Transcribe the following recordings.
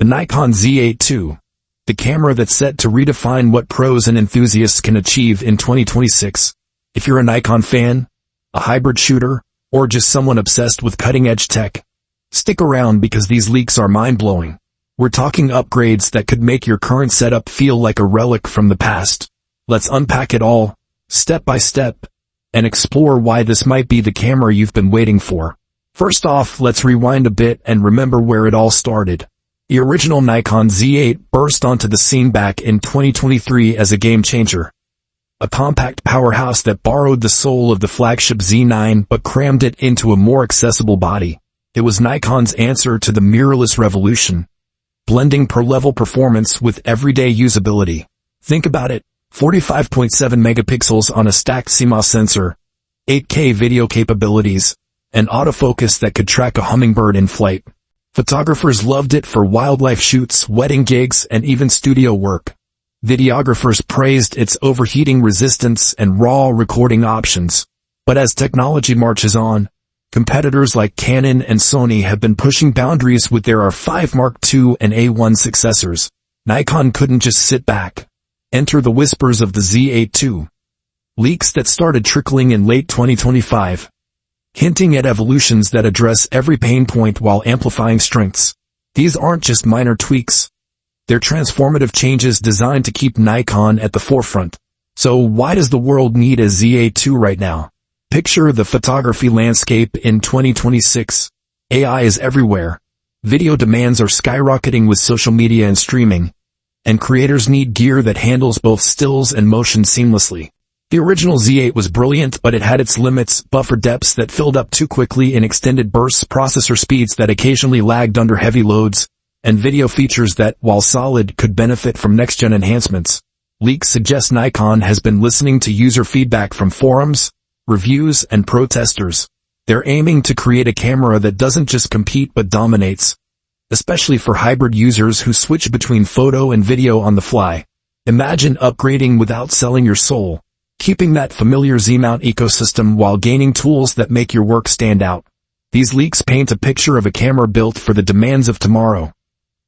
The Nikon Z8 II. The camera that's set to redefine what pros and enthusiasts can achieve in 2026. If you're a Nikon fan, a hybrid shooter, or just someone obsessed with cutting-edge tech, stick around because these leaks are mind-blowing. We're talking upgrades that could make your current setup feel like a relic from the past. Let's unpack it all, step by step, and explore why this might be the camera you've been waiting for. First off, let's rewind a bit and remember where it all started. The original Nikon Z8 burst onto the scene back in 2023 as a game-changer. A compact powerhouse that borrowed the soul of the flagship Z9 but crammed it into a more accessible body. It was Nikon's answer to the mirrorless revolution, blending pro-level performance with everyday usability. Think about it, 45.7 megapixels on a stacked CMOS sensor, 8K video capabilities, and autofocus that could track a hummingbird in flight. Photographers loved it for wildlife shoots, wedding gigs, and even studio work. Videographers praised its overheating resistance and raw recording options. But as technology marches on, competitors like Canon and Sony have been pushing boundaries with their R5 Mark II and A1 successors. Nikon couldn't just sit back. Enter the whispers of the Z8 II. Leaks that started trickling in late 2025. Hinting at evolutions that address every pain point while amplifying strengths. These aren't just minor tweaks. They're transformative changes designed to keep Nikon at the forefront. So why does the world need a Z8 II right now? Picture the photography landscape in 2026. AI is everywhere. Video demands are skyrocketing with social media and streaming, and creators need gear that handles both stills and motion seamlessly. The original Z8 was brilliant, but it had its limits: buffer depths that filled up too quickly in extended bursts, processor speeds that occasionally lagged under heavy loads, and video features that, while solid, could benefit from next-gen enhancements. Leaks suggest Nikon has been listening to user feedback from forums, reviews, and protesters. They're aiming to create a camera that doesn't just compete but dominates, especially for hybrid users who switch between photo and video on the fly. Imagine upgrading without selling your soul, keeping that familiar Z-mount ecosystem while gaining tools that make your work stand out. These leaks paint a picture of a camera built for the demands of tomorrow,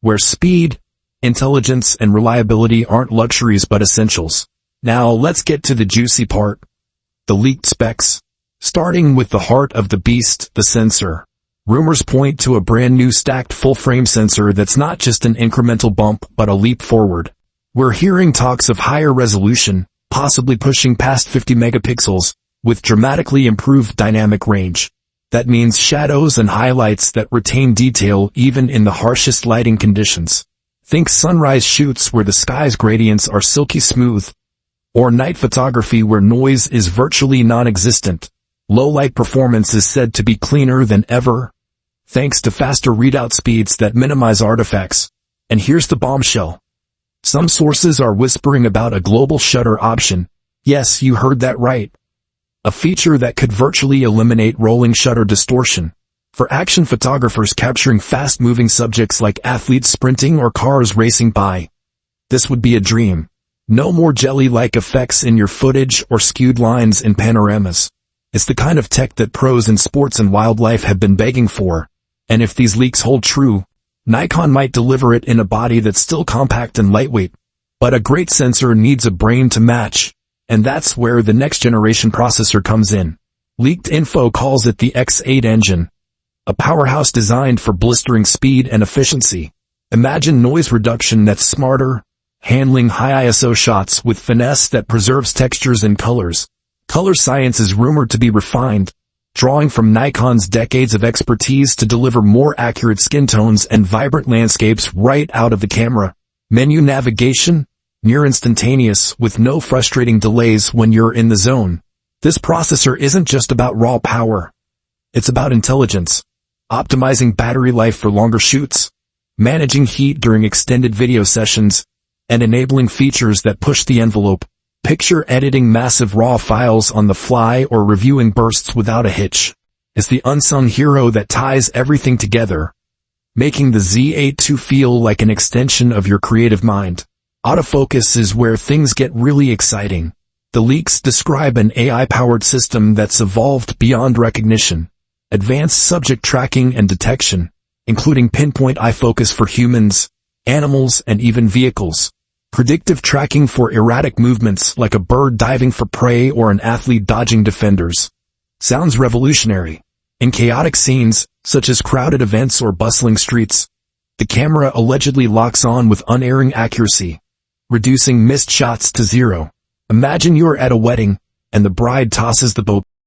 where speed, intelligence, and reliability aren't luxuries but essentials. Now let's get to the juicy part. The leaked specs. Starting with the heart of the beast, the sensor. Rumors point to a brand new stacked full-frame sensor that's not just an incremental bump but a leap forward. We're hearing talks of higher resolution, possibly pushing past 50 megapixels, with dramatically improved dynamic range. That means shadows and highlights that retain detail even in the harshest lighting conditions. Think sunrise shoots where the sky's gradients are silky smooth, or night photography where noise is virtually non-existent. Low-light performance is said to be cleaner than ever, thanks to faster readout speeds that minimize artifacts. And here's the bombshell. Some sources are whispering about a global shutter option. Yes, you heard that right. A feature that could virtually eliminate rolling shutter distortion. For action photographers capturing fast-moving subjects like athletes sprinting or cars racing by, this would be a dream. No more jelly-like effects in your footage or skewed lines in panoramas. It's the kind of tech that pros in sports and wildlife have been begging for. And if these leaks hold true, Nikon might deliver it in a body that's still compact and lightweight. But a great sensor needs a brain to match, and that's where the next-generation processor comes in. Leaked info calls it the X8 engine, a powerhouse designed for blistering speed and efficiency. Imagine noise reduction that's smarter, handling high ISO shots with finesse that preserves textures and colors. Color science is rumored to be refined, drawing from Nikon's decades of expertise to deliver more accurate skin tones and vibrant landscapes right out of the camera. Menu navigation, near instantaneous with no frustrating delays when you're in the zone. This processor isn't just about raw power. It's about intelligence, optimizing battery life for longer shoots, managing heat during extended video sessions, and enabling features that push the envelope. Picture editing massive raw files on the fly or reviewing bursts without a hitch. It's the unsung hero that ties everything together, making the Z8 II feel like an extension of your creative mind. Autofocus is where things get really exciting. The leaks describe an AI-powered system that's evolved beyond recognition. Advanced subject tracking and detection, including pinpoint eye focus for humans, animals, and even vehicles. Predictive tracking for erratic movements like a bird diving for prey or an athlete dodging defenders. Sounds revolutionary. In chaotic scenes, such as crowded events or bustling streets, the camera allegedly locks on with unerring accuracy, reducing missed shots to zero. Imagine you're at a wedding, and the bride tosses the bouquet